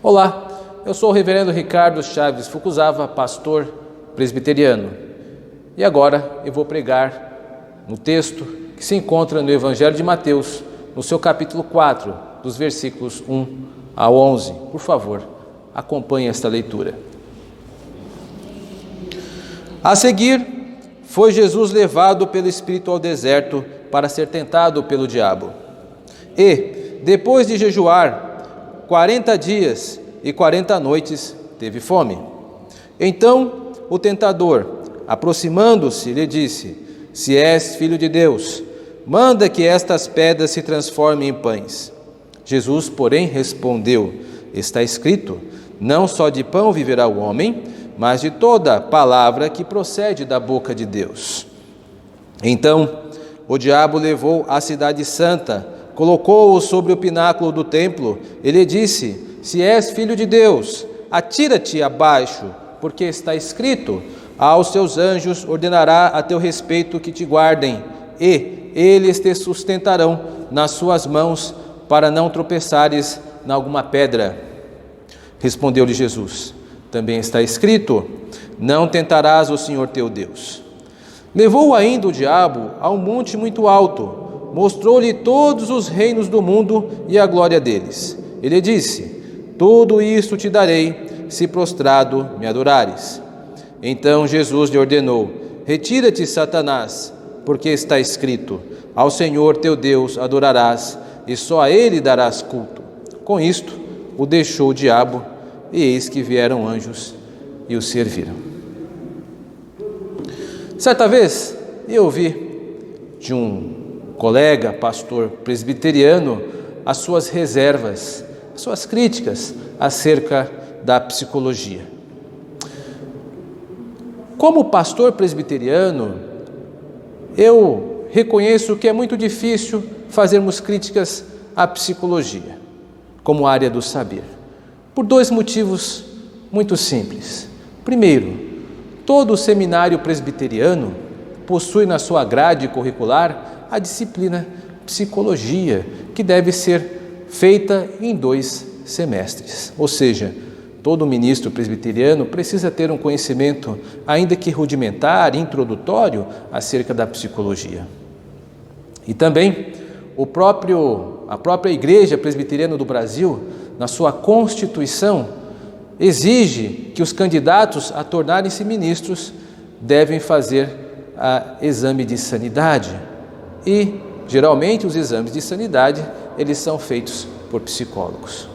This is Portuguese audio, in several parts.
Olá, eu sou o reverendo Ricardo Chaves Fukuzawa, pastor presbiteriano. E agora eu vou pregar no texto que se encontra no Evangelho de Mateus, no seu capítulo 4, dos versículos 1 ao 11. Por favor, acompanhe esta leitura. A seguir, foi Jesus levado pelo Espírito ao deserto para ser tentado pelo diabo. E, depois de jejuar 40 dias e 40 noites, teve fome. Então o tentador, aproximando-se, lhe disse: Se és filho de Deus, manda que estas pedras se transformem em pães. Jesus, porém, respondeu: Está escrito, não só de pão viverá o homem, mas de toda palavra que procede da boca de Deus. Então o diabo levou à cidade santa, colocou-o sobre o pináculo do templo e lhe disse: Se és filho de Deus, atira-te abaixo, porque está escrito: Aos seus anjos ordenará a teu respeito que te guardem, e eles te sustentarão nas suas mãos, para não tropeçares em alguma pedra. Respondeu-lhe Jesus: Também está escrito: Não tentarás o Senhor teu Deus. Levou ainda o diabo a um monte muito alto, mostrou-lhe todos os reinos do mundo e a glória deles. Ele disse: Tudo isto te darei, se prostrado me adorares. Então Jesus lhe ordenou: Retira-te, Satanás, porque está escrito: Ao Senhor teu Deus adorarás, e só a Ele darás culto. Com isto o deixou o diabo, e eis que vieram anjos e o serviram. Certa vez eu ouvi de um colega, pastor presbiteriano, as suas reservas, as suas críticas acerca da psicologia. Como pastor presbiteriano, eu reconheço que é muito difícil fazermos críticas à psicologia como área do saber, por dois motivos muito simples. Primeiro, todo seminário presbiteriano possui na sua grade curricular a disciplina psicologia, que deve ser feita em 2 semestres. Ou seja, todo ministro presbiteriano precisa ter um conhecimento, ainda que rudimentar, introdutório, acerca da psicologia. E também a própria Igreja Presbiteriana do Brasil, na sua Constituição, exige que os candidatos a tornarem-se ministros devem fazer exame de sanidade. E, geralmente, os exames de sanidade, eles são feitos por psicólogos.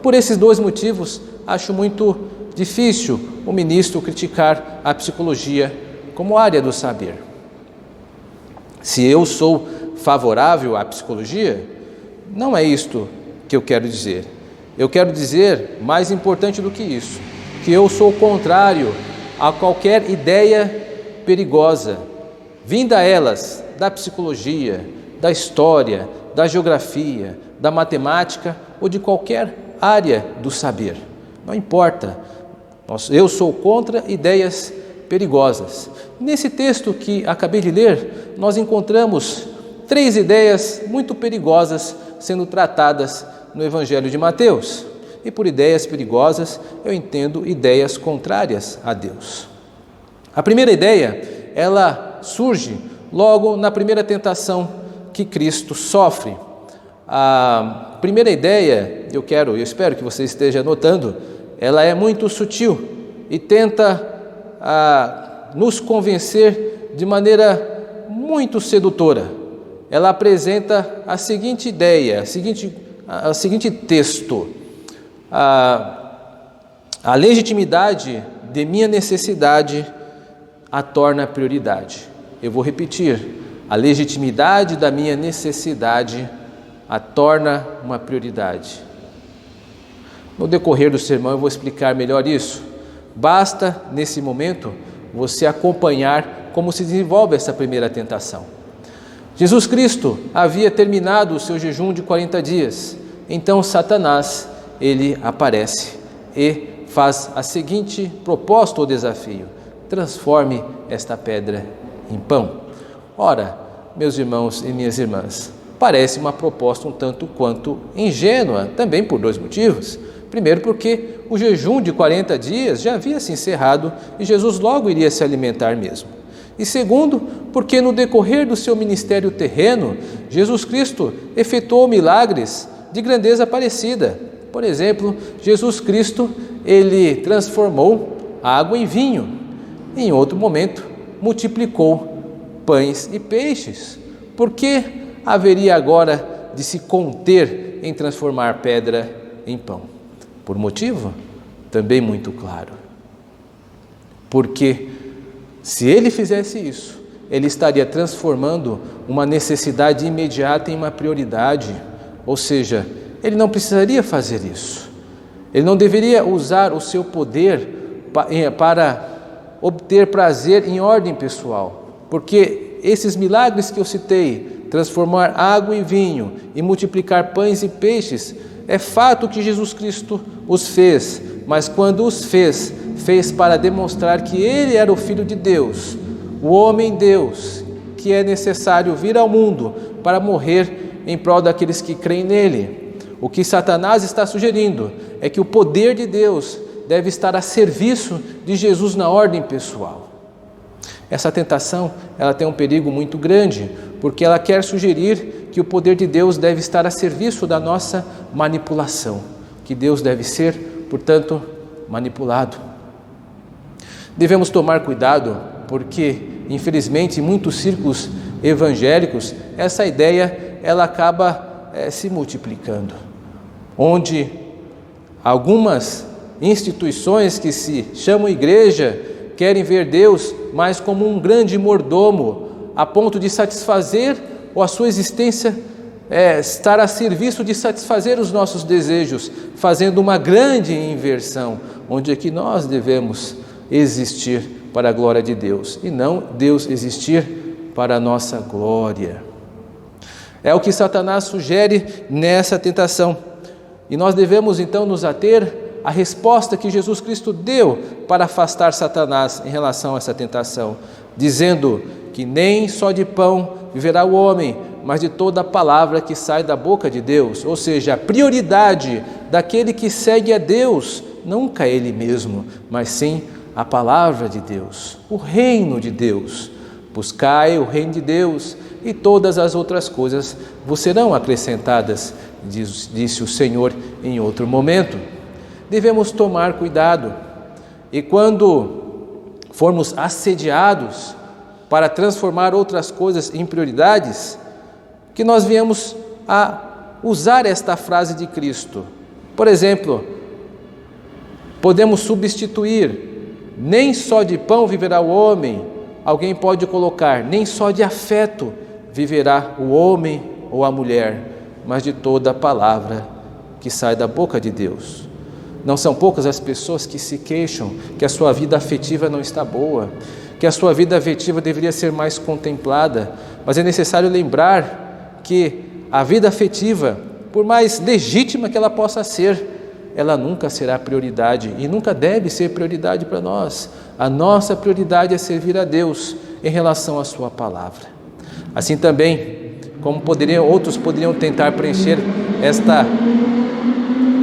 Por esses 2 motivos, acho muito difícil o ministro criticar a psicologia como área do saber. Se eu sou favorável à psicologia, não é isto que eu quero dizer. Eu quero dizer, mais importante do que isso, que eu sou contrário a qualquer ideia perigosa, vinda elas da psicologia, da história, da geografia, da matemática ou de qualquer área do saber. Não importa, eu sou contra ideias perigosas. Nesse texto que acabei de ler, nós encontramos 3 ideias muito perigosas sendo tratadas no Evangelho de Mateus. E por ideias perigosas, eu entendo ideias contrárias a Deus. A primeira ideia, ela surge logo na primeira tentação que Cristo sofre. A primeira ideia, eu espero que você esteja notando, ela é muito sutil e tenta nos convencer de maneira muito sedutora. Ela apresenta a seguinte ideia, o seguinte texto: a legitimidade de minha necessidade a torna prioridade. Eu vou repetir: a legitimidade da minha necessidade a torna uma prioridade. No decorrer do sermão eu vou explicar melhor isso. Basta, nesse momento, você acompanhar como se desenvolve essa primeira tentação. Jesus Cristo havia terminado o seu jejum de 40 dias. Então Satanás, ele aparece e faz a seguinte proposta ou desafio: transforme esta pedra em pão. Ora, meus irmãos e minhas irmãs, parece uma proposta um tanto quanto ingênua, também por 2 motivos. Primeiro porque o jejum de 40 dias já havia se encerrado e Jesus logo iria se alimentar mesmo. E segundo, porque no decorrer do seu ministério terreno, Jesus Cristo efetuou milagres de grandeza parecida. Por exemplo, Jesus Cristo, ele transformou a água em vinho. Em outro momento, multiplicou pães e peixes. Por que haveria agora de se conter em transformar pedra em pão? Por motivo também muito claro. Porque se ele fizesse isso, ele estaria transformando uma necessidade imediata em uma prioridade. Ou seja, ele não precisaria fazer isso. Ele não deveria usar o seu poder para obter prazer em ordem pessoal. Porque esses milagres que eu citei, transformar água em vinho e multiplicar pães e peixes, é fato que Jesus Cristo os fez, mas quando os fez para demonstrar que Ele era o Filho de Deus, o homem Deus, que é necessário vir ao mundo para morrer em prol daqueles que creem nele. O que Satanás está sugerindo é que o poder de Deus deve estar a serviço de Jesus na ordem pessoal. Essa tentação, ela tem um perigo muito grande, porque ela quer sugerir que o poder de Deus deve estar a serviço da nossa manipulação, que Deus deve ser, portanto, manipulado. Devemos tomar cuidado, porque, infelizmente, em muitos círculos evangélicos, essa ideia ela acaba se multiplicando, onde algumas instituições que se chamam igreja querem ver Deus mais como um grande mordomo, a ponto de satisfazer, ou a sua existência estar a serviço de satisfazer os nossos desejos, fazendo uma grande inversão, onde é que nós devemos existir para a glória de Deus, e não Deus existir para a nossa glória. É o que Satanás sugere nessa tentação, e nós devemos então nos ater à resposta que Jesus Cristo deu para afastar Satanás em relação a essa tentação, dizendo que nem só de pão viverá o homem, mas de toda a palavra que sai da boca de Deus. Ou seja, a prioridade daquele que segue a Deus nunca é ele mesmo, mas sim a palavra de Deus, o reino de Deus. Buscai o reino de Deus e todas as outras coisas vos serão acrescentadas, disse o Senhor em outro momento. Devemos tomar cuidado, e quando formos assediados para transformar outras coisas em prioridades, que nós viemos a usar esta frase de Cristo. Por exemplo, podemos substituir: nem só de pão viverá o homem. Alguém pode colocar: nem só de afeto viverá o homem ou a mulher, mas de toda a palavra que sai da boca de Deus. Não são poucas as pessoas que se queixam que a sua vida afetiva não está boa, que a sua vida afetiva deveria ser mais contemplada, mas é necessário lembrar que a vida afetiva, por mais legítima que ela possa ser, ela nunca será prioridade e nunca deve ser prioridade para nós. A nossa prioridade é servir a Deus em relação à sua palavra. Assim também, como outros poderiam tentar preencher esta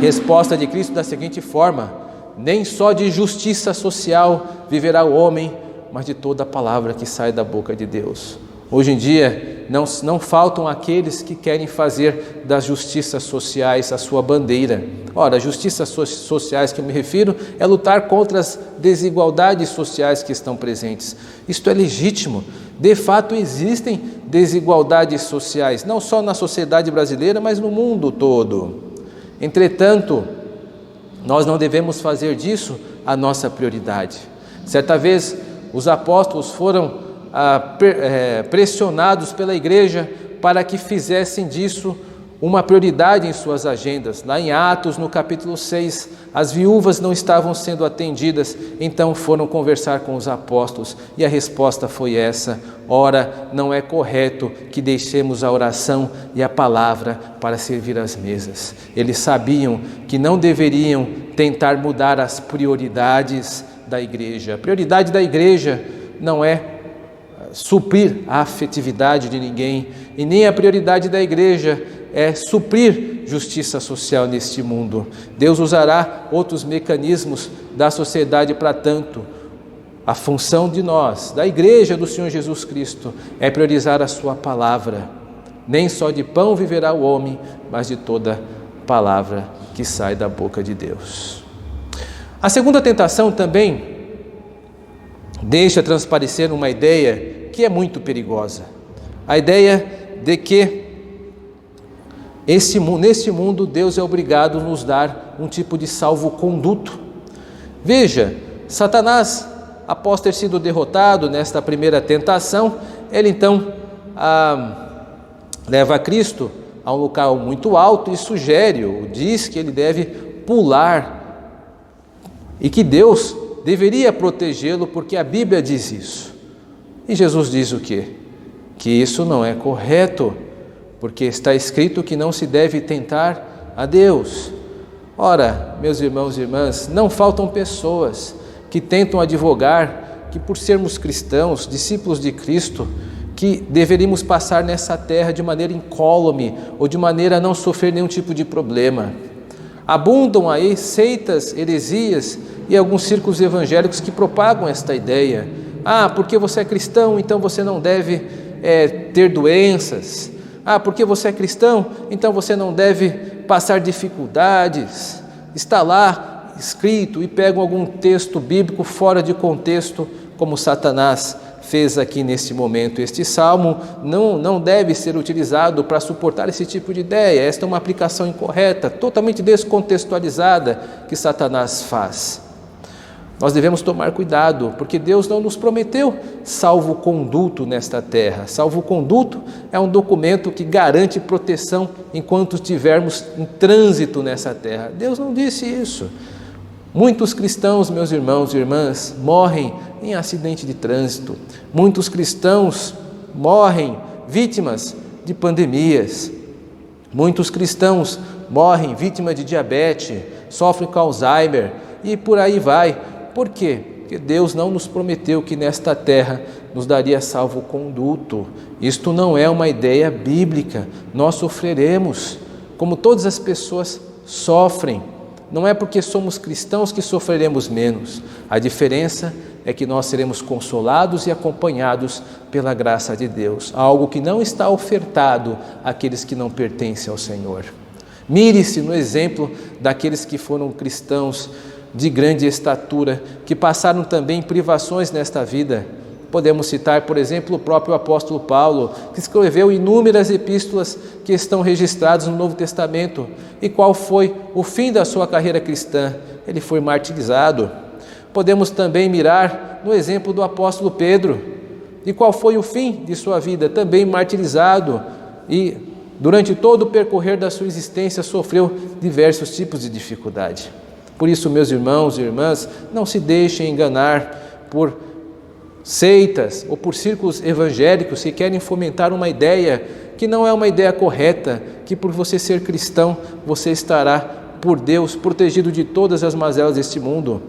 resposta de Cristo da seguinte forma: nem só de justiça social viverá o homem, mas de toda a palavra que sai da boca de Deus. Hoje em dia, não faltam aqueles que querem fazer das justiças sociais a sua bandeira. Ora, as justiças sociais que eu me refiro é lutar contra as desigualdades sociais que estão presentes. Isto é legítimo. De fato, existem desigualdades sociais, não só na sociedade brasileira, mas no mundo todo. Entretanto, nós não devemos fazer disso a nossa prioridade. Certa vez, os apóstolos foram pressionados pela igreja para que fizessem disso uma prioridade em suas agendas. Lá em Atos, no capítulo 6, as viúvas não estavam sendo atendidas, então foram conversar com os apóstolos, e a resposta foi essa: ora, não é correto que deixemos a oração e a palavra para servir às mesas. Eles sabiam que não deveriam tentar mudar as prioridades da igreja. A prioridade da igreja não é suprir a afetividade de ninguém, e nem a prioridade da igreja é suprir justiça social neste mundo. Deus usará outros mecanismos da sociedade para tanto. A função de nós, da Igreja do Senhor Jesus Cristo, é priorizar a sua palavra. Nem só de pão viverá o homem, mas de toda palavra que sai da boca de Deus. A segunda tentação também deixa transparecer uma ideia que é muito perigosa. A ideia de que neste mundo Deus é obrigado a nos dar um tipo de salvo-conduto. Veja, Satanás, após ter sido derrotado nesta primeira tentação, ele então leva Cristo a um local muito alto e sugere, ou diz que ele deve pular e que Deus deveria protegê-lo porque a Bíblia diz isso. E Jesus diz o quê? Que isso não é correto, porque está escrito que não se deve tentar a Deus. Ora, meus irmãos e irmãs, não faltam pessoas que tentam advogar que por sermos cristãos, discípulos de Cristo, que deveríamos passar nessa terra de maneira incólume ou de maneira a não sofrer nenhum tipo de problema. Abundam aí seitas, heresias e alguns círculos evangélicos que propagam esta ideia. Porque você é cristão, então você não deve ter doenças. Porque você é cristão, então você não deve passar dificuldades. Está lá escrito e pegam algum texto bíblico fora de contexto, como Satanás fez aqui neste momento. Este salmo não deve ser utilizado para suportar esse tipo de ideia. Esta é uma aplicação incorreta, totalmente descontextualizada que Satanás faz. Nós devemos tomar cuidado, porque Deus não nos prometeu salvo-conduto nesta terra. Salvo-conduto é um documento que garante proteção enquanto estivermos em trânsito nessa terra. Deus não disse isso. Muitos cristãos, meus irmãos e irmãs, morrem em acidente de trânsito. Muitos cristãos morrem vítimas de pandemias. Muitos cristãos morrem vítimas de diabetes, sofrem com Alzheimer e por aí vai. Por quê? Porque Deus não nos prometeu que nesta terra nos daria salvo-conduto. Isto não é uma ideia bíblica. Nós sofreremos, como todas as pessoas sofrem. Não é porque somos cristãos que sofreremos menos. A diferença é que nós seremos consolados e acompanhados pela graça de Deus, algo que não está ofertado àqueles que não pertencem ao Senhor. Mire-se no exemplo daqueles que foram cristãos de grande estatura, que passaram também privações nesta vida. Podemos citar, por exemplo, o próprio apóstolo Paulo, que escreveu inúmeras epístolas que estão registradas no Novo Testamento. E qual foi o fim da sua carreira cristã? Ele foi martirizado. Podemos também mirar no exemplo do apóstolo Pedro. E qual foi o fim de sua vida? Também martirizado. E durante todo o percorrer da sua existência sofreu diversos tipos de dificuldade. Por isso, meus irmãos e irmãs, não se deixem enganar por seitas ou por círculos evangélicos que querem fomentar uma ideia que não é uma ideia correta, que por você ser cristão, você estará por Deus protegido de todas as mazelas deste mundo.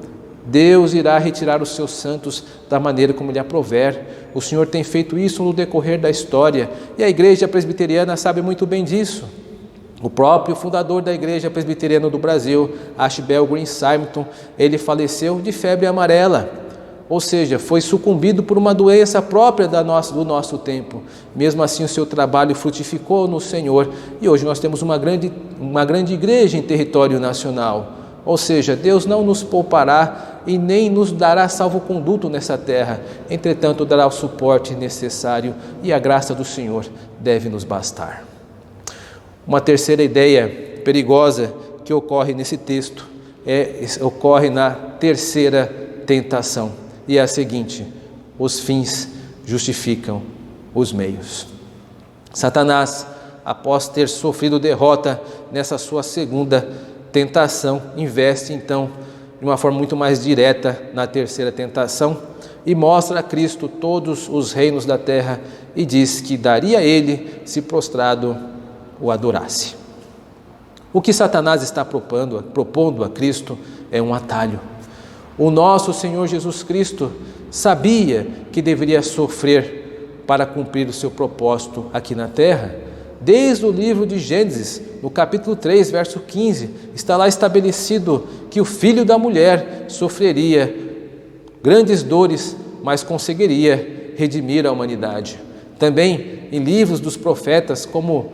Deus irá retirar os seus santos da maneira como lhe aprouver. O Senhor tem feito isso no decorrer da história e a Igreja Presbiteriana sabe muito bem disso. O próprio fundador da Igreja Presbiteriana do Brasil, Ashbel Green Simonton, ele faleceu de febre amarela, ou seja, foi sucumbido por uma doença própria do nosso tempo. Mesmo assim, o seu trabalho frutificou no Senhor e hoje nós temos uma grande igreja em território nacional. Ou seja, Deus não nos poupará e nem nos dará salvo-conduto nessa terra, entretanto dará o suporte necessário e a graça do Senhor deve nos bastar. Uma terceira ideia perigosa que ocorre nesse texto ocorre na terceira tentação, e é a seguinte: os fins justificam os meios. Satanás, após ter sofrido derrota nessa sua segunda tentação, investe então de uma forma muito mais direta na terceira tentação e mostra a Cristo todos os reinos da terra e diz que daria a ele se prostrado o adorasse. O que Satanás está propondo a Cristo é um atalho. O nosso Senhor Jesus Cristo sabia que deveria sofrer para cumprir o seu propósito aqui na terra. Desde o livro de Gênesis, no capítulo 3, verso 15, está lá estabelecido que o filho da mulher sofreria grandes dores, mas conseguiria redimir a humanidade. Também em livros dos profetas, como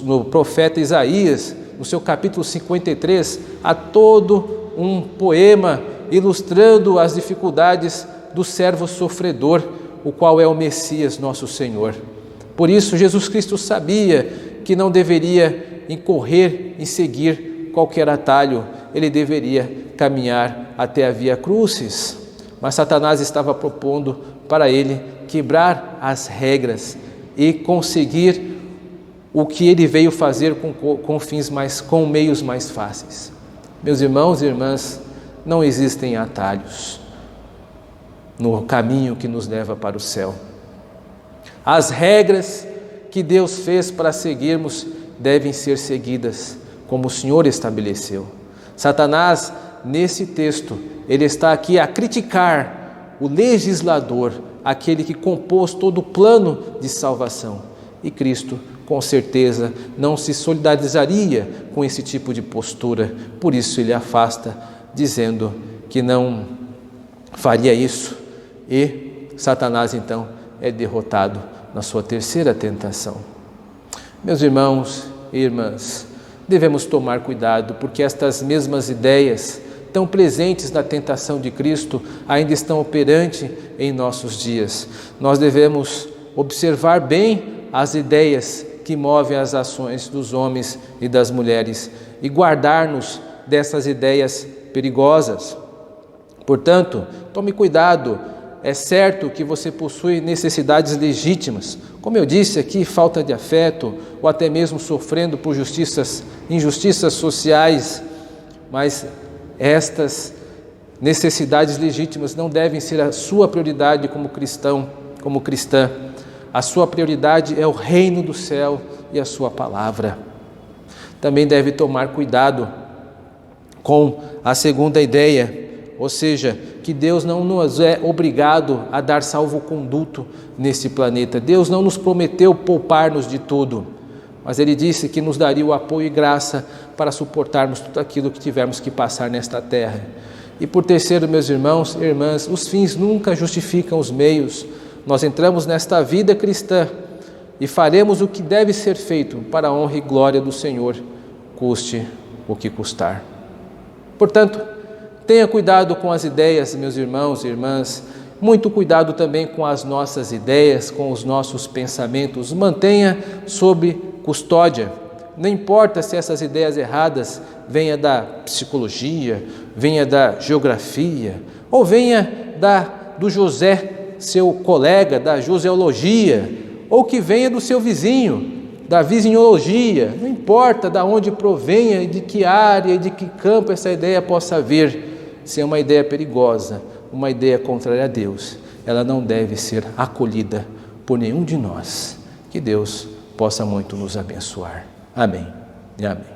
no profeta Isaías, no seu capítulo 53, há todo um poema ilustrando as dificuldades do servo sofredor, o qual é o Messias, nosso Senhor. Por isso, Jesus Cristo sabia que não deveria incorrer em seguir qualquer atalho, ele deveria caminhar até a via crucis. Mas Satanás estava propondo para ele quebrar as regras e conseguir o que ele veio fazer com meios mais fáceis. Meus irmãos e irmãs, não existem atalhos no caminho que nos leva para o céu. As regras que Deus fez para seguirmos devem ser seguidas, como o Senhor estabeleceu. Satanás, nesse texto, ele está aqui a criticar o legislador, aquele que compôs todo o plano de salvação. E Cristo, com certeza, não se solidarizaria com esse tipo de postura. Por isso ele afasta, dizendo que não faria isso. E Satanás, então, é derrotado na sua terceira tentação. Meus irmãos e irmãs, devemos tomar cuidado, porque estas mesmas ideias, tão presentes na tentação de Cristo, ainda estão operantes em nossos dias. Nós devemos observar bem as ideias que movem as ações dos homens e das mulheres e guardar-nos dessas ideias perigosas. Portanto, tome cuidado. É certo que você possui necessidades legítimas, como eu disse aqui, falta de afeto, ou até mesmo sofrendo por injustiças sociais, mas estas necessidades legítimas não devem ser a sua prioridade como cristão, como cristã. A sua prioridade é o reino do céu e a sua palavra. Também deve tomar cuidado com a segunda ideia, ou seja, que Deus não nos é obrigado a dar salvo-conduto nesse planeta. Deus não nos prometeu poupar-nos de tudo, mas Ele disse que nos daria o apoio e graça para suportarmos tudo aquilo que tivermos que passar nesta terra. E por terceiro, meus irmãos e irmãs, os fins nunca justificam os meios. Nós entramos nesta vida cristã e faremos o que deve ser feito para a honra e glória do Senhor, custe o que custar. Portanto, tenha cuidado com as ideias, meus irmãos e irmãs, muito cuidado também com as nossas ideias, com os nossos pensamentos, mantenha sob custódia. Não importa se essas ideias erradas venham da psicologia, venha da geografia, ou venha do José, seu colega, da joseologia, ou que venha do seu vizinho, da vizinhologia. Não importa de onde provenha e de que área e de que campo essa ideia possa vir. Se é uma ideia perigosa, uma ideia contrária a Deus, ela não deve ser acolhida por nenhum de nós. Que Deus possa muito nos abençoar. Amém e amém.